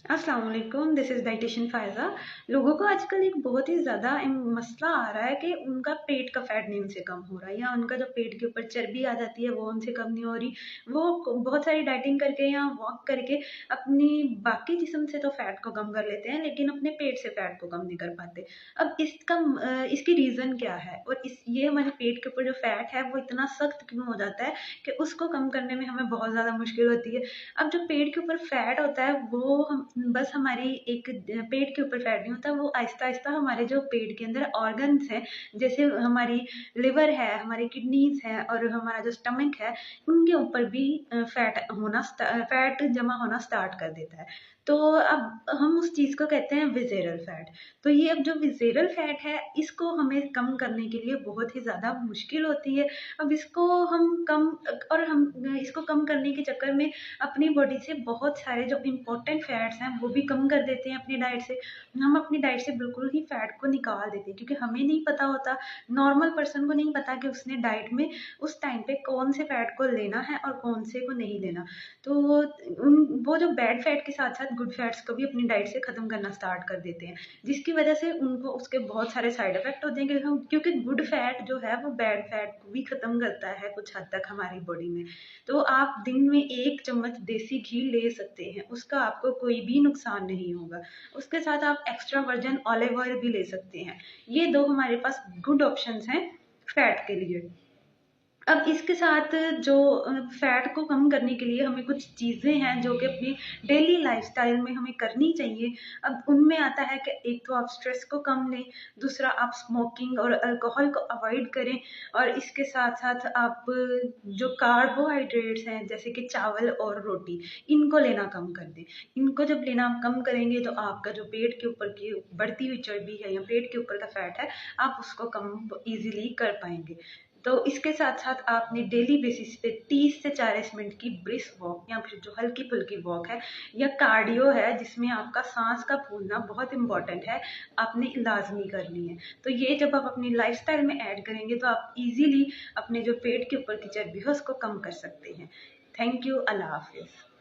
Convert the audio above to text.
अस्सलाम वालेकुम, this is dietitian Faiza. लोगों को आजकल एक बहुत ही ज़्यादा मसला आ रहा है कि उनका पेट का फैट नहीं उनसे कम हो रहा है, या उनका जो पेट के ऊपर चर्बी आ जाती है वो उनसे कम नहीं हो रही। वो बहुत सारी डाइटिंग करके या वॉक करके अपनी बाकी जिस्म से तो फैट को कम कर लेते हैं, लेकिन अपने पेट से फैट को कम नहीं कर पाते। अब इसकी रीज़न क्या है, और ये हमारे पेट के ऊपर जो फैट है वो इतना सख्त क्यों हो जाता है कि उसको कम करने में हमें बहुत ज़्यादा मुश्किल होती है। अब जो पेट के ऊपर फैट होता है वो हम बस हमारी एक पेट के ऊपर फैट नहीं होता, वो आहिस्ता आहिस्ता हमारे जो पेट के अंदर ऑर्गन्स हैं, जैसे हमारी लिवर है, हमारी किडनीज है और हमारा जो स्टमक है, उनके ऊपर भी फैट जमा होना स्टार्ट कर देता है। तो अब हम उस चीज़ को कहते हैं विसेरल फैट। तो ये अब जो विसेरल फैट है, इसको हमें कम करने के लिए बहुत ही ज़्यादा मुश्किल होती है। अब हम इसको कम करने के चक्कर में अपनी बॉडी से बहुत सारे जो इम्पोर्टेंट फैट्स हैं वो भी कम कर देते हैं अपनी डाइट से। हम अपनी डाइट से बिल्कुल ही फैट को निकाल देते हैं, क्योंकि हमें नहीं पता होता, नॉर्मल पर्सन को नहीं पता कि उसने डाइट में उस टाइम पे कौन से फैट को लेना है और कौन से को नहीं लेना। तो वो जो बैड फैट के साथ साथ गुड फैट्स को भी अपनी डाइट से ख़त्म करना स्टार्ट कर देते हैं, जिसकी वजह से उनको उसके बहुत सारे साइड इफेक्ट होते हैं, क्योंकि गुड फैट जो है वो बैड फैट को भी ख़त्म करता है कुछ हद तक हमारी बॉडी में। तो आप दिन में 1 चम्मच देसी घी ले सकते हैं, उसका आपको कोई भी नुकसान नहीं होगा। उसके साथ आप एक्स्ट्रा वर्जिन ऑलिव ऑयल भी ले सकते हैं। ये 2 हमारे पास गुड ऑप्शंस हैं फैट के लिए। अब इसके साथ जो फैट को कम करने के लिए हमें कुछ चीज़ें हैं जो कि अपनी डेली लाइफस्टाइल में हमें करनी चाहिए। अब उनमें आता है कि एक तो आप स्ट्रेस को कम लें, दूसरा आप स्मोकिंग और अल्कोहल को अवॉइड करें, और इसके साथ साथ आप जो कार्बोहाइड्रेट्स हैं जैसे कि चावल और रोटी, इनको लेना कम कर दें। इनको जब लेना आप कम करेंगे तो आपका जो पेट के ऊपर की बढ़ती हुई चर्बी है या पेट के ऊपर का फैट है, आप उसको कम ईजिली कर पाएंगे। तो इसके साथ साथ आपने डेली बेसिस पे 30 से 40 मिनट की ब्रिस्क वॉक, या फिर जो हल्की फुल्की वॉक है या कार्डियो है जिसमें आपका सांस का फूलना बहुत इंपॉर्टेंट है, आपने लाजमी करनी है। तो ये जब आप अपनी लाइफस्टाइल में ऐड करेंगे तो आप इजीली अपने जो पेट के ऊपर की चर्बी है उसको कम कर सकते हैं। Thank you. अल्लाह हाफिज़।